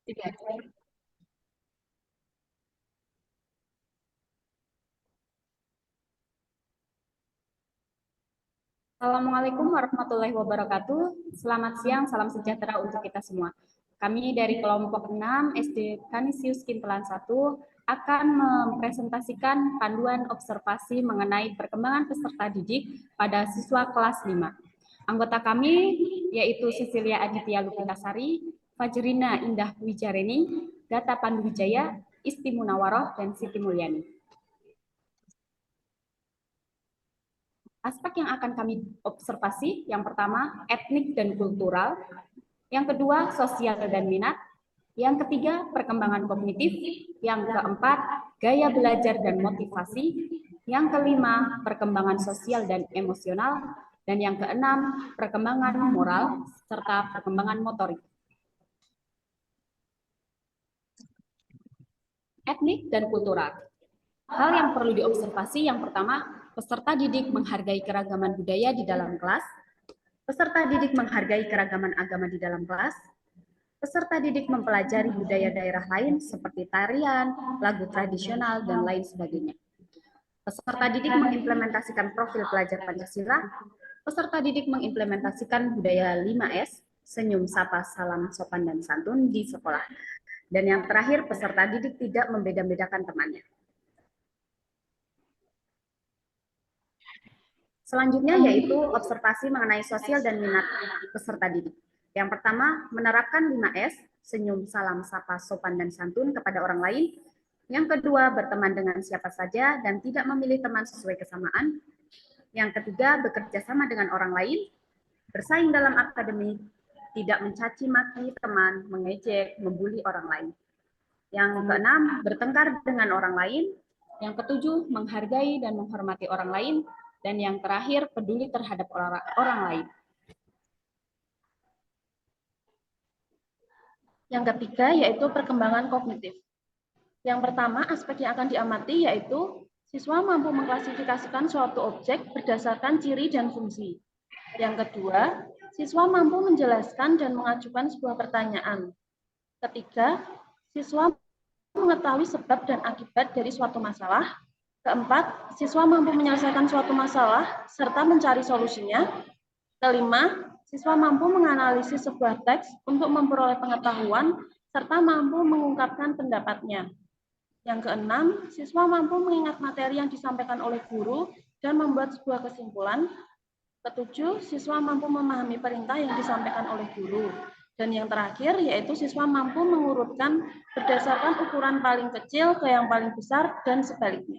Tiga. Assalamualaikum warahmatullahi wabarakatuh. Selamat siang, salam sejahtera untuk kita semua. Kami dari kelompok 6 SD Kanisius Kintelan 1 akan mempresentasikan panduan observasi mengenai perkembangan peserta didik pada siswa kelas 5. Anggota kami yaitu Cecilia Aditya Lupitasari, Fajrina Indah Wijareni, Gata Panduwijaya, Isti Munawaroh, dan Siti Mulyani. Aspek yang akan kami observasi, yang pertama, etnik dan kultural, yang kedua, sosial dan minat, yang ketiga, perkembangan kognitif, yang keempat, gaya belajar dan motivasi, yang kelima, perkembangan sosial dan emosional, dan yang keenam, perkembangan moral, serta perkembangan motorik. Etnik dan kultural. Hal yang perlu diobservasi yang pertama, peserta didik menghargai keragaman budaya di dalam kelas, peserta didik menghargai keragaman agama di dalam kelas, peserta didik mempelajari budaya daerah lain seperti tarian, lagu tradisional, dan lain sebagainya. Peserta didik mengimplementasikan profil pelajar Pancasila, peserta didik mengimplementasikan budaya 5S, senyum, sapa, salam, sopan, dan santun di sekolah. Dan yang terakhir, peserta didik tidak membeda-bedakan temannya. Selanjutnya yaitu observasi mengenai sosial dan minat peserta didik. Yang pertama, menerapkan 5S, senyum, salam, sapa, sopan, dan santun kepada orang lain. Yang kedua, berteman dengan siapa saja dan tidak memilih teman sesuai kesamaan. Yang ketiga, bekerja sama dengan orang lain, bersaing dalam akademik, tidak mencaci maki teman, mengejek, membuli orang lain. Yang keenam, bertengkar dengan orang lain. Yang ketujuh, menghargai dan menghormati orang lain. Dan yang terakhir, peduli terhadap orang lain. Yang ketiga yaitu perkembangan kognitif. Yang pertama, aspek yang akan diamati yaitu siswa mampu mengklasifikasikan suatu objek berdasarkan ciri dan fungsi. Yang kedua, siswa mampu menjelaskan dan mengajukan sebuah pertanyaan. Ketiga, siswa mengetahui sebab dan akibat dari suatu masalah. Keempat, siswa mampu menyelesaikan suatu masalah serta mencari solusinya. Kelima, siswa mampu menganalisis sebuah teks untuk memperoleh pengetahuan serta mampu mengungkapkan pendapatnya. Yang keenam, siswa mampu mengingat materi yang disampaikan oleh guru dan membuat sebuah kesimpulan. Ketujuh, siswa mampu memahami perintah yang disampaikan oleh guru. Dan yang terakhir, yaitu siswa mampu mengurutkan berdasarkan ukuran paling kecil ke yang paling besar dan sebaliknya.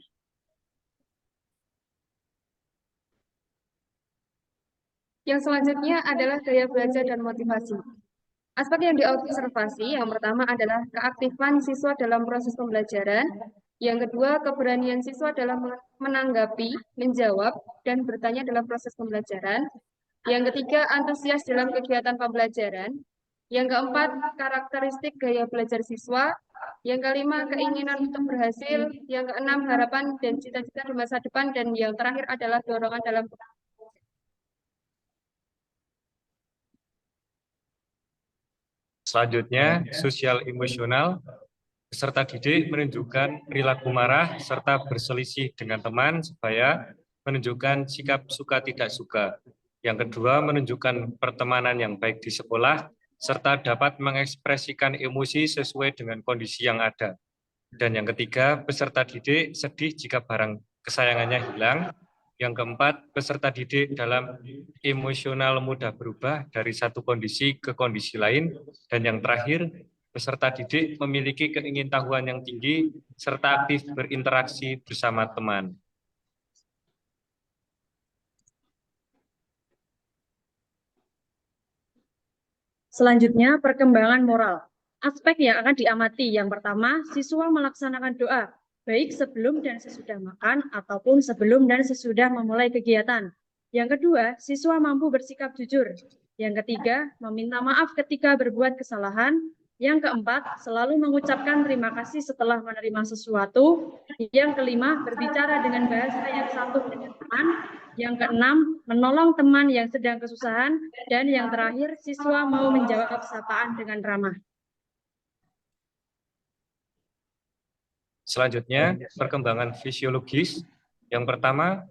Yang selanjutnya adalah gaya belajar dan motivasi. Aspek yang diobservasi yang pertama adalah keaktifan siswa dalam proses pembelajaran, yang kedua keberanian siswa dalam menanggapi, menjawab, dan bertanya dalam proses pembelajaran, yang ketiga antusias dalam kegiatan pembelajaran, yang keempat karakteristik gaya belajar siswa, yang kelima keinginan untuk berhasil, yang keenam harapan dan cita-cita di masa depan, dan yang terakhir adalah dorongan dalam. Selanjutnya, sosial emosional. Peserta didik menunjukkan perilaku marah serta berselisih dengan teman supaya menunjukkan sikap suka tidak suka. Yang kedua, menunjukkan pertemanan yang baik di sekolah serta dapat mengekspresikan emosi sesuai dengan kondisi yang ada. Dan yang ketiga, peserta didik sedih jika barang kesayangannya hilang. Yang keempat, peserta didik dalam emosional mudah berubah dari satu kondisi ke kondisi lain. Dan yang terakhir, peserta didik memiliki keingintahuan yang tinggi serta aktif berinteraksi bersama teman. Selanjutnya, perkembangan moral. Aspek yang akan diamati yang pertama, siswa melaksanakan doa, baik sebelum dan sesudah makan ataupun sebelum dan sesudah memulai kegiatan. Yang kedua, siswa mampu bersikap jujur. Yang ketiga, meminta maaf ketika berbuat kesalahan. Yang keempat, selalu mengucapkan terima kasih setelah menerima sesuatu. Yang kelima, berbicara dengan bahasa yang santun dengan teman. Yang keenam, menolong teman yang sedang kesusahan. Dan yang terakhir, siswa mau menjawab sapaan dengan ramah. Selanjutnya, perkembangan fisiologis. Yang pertama,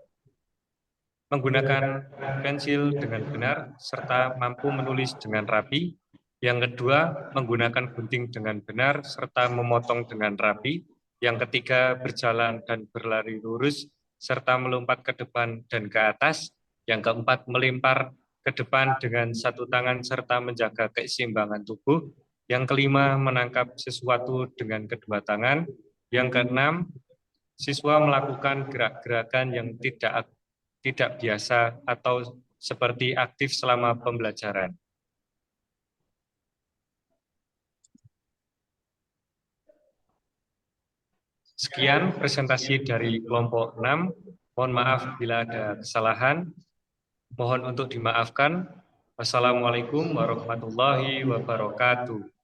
menggunakan pensil dengan benar serta mampu menulis dengan rapi. Yang kedua, menggunakan gunting dengan benar serta memotong dengan rapi. Yang ketiga, berjalan dan berlari lurus serta melompat ke depan dan ke atas. Yang keempat, melempar ke depan dengan satu tangan serta menjaga keseimbangan tubuh. Yang kelima, menangkap sesuatu dengan kedua tangan. Yang keenam, siswa melakukan gerak-gerakan yang tidak biasa atau seperti aktif selama pembelajaran. Sekian presentasi dari kelompok 6. Mohon maaf bila ada kesalahan. Mohon untuk dimaafkan. Wassalamualaikum warahmatullahi wabarakatuh.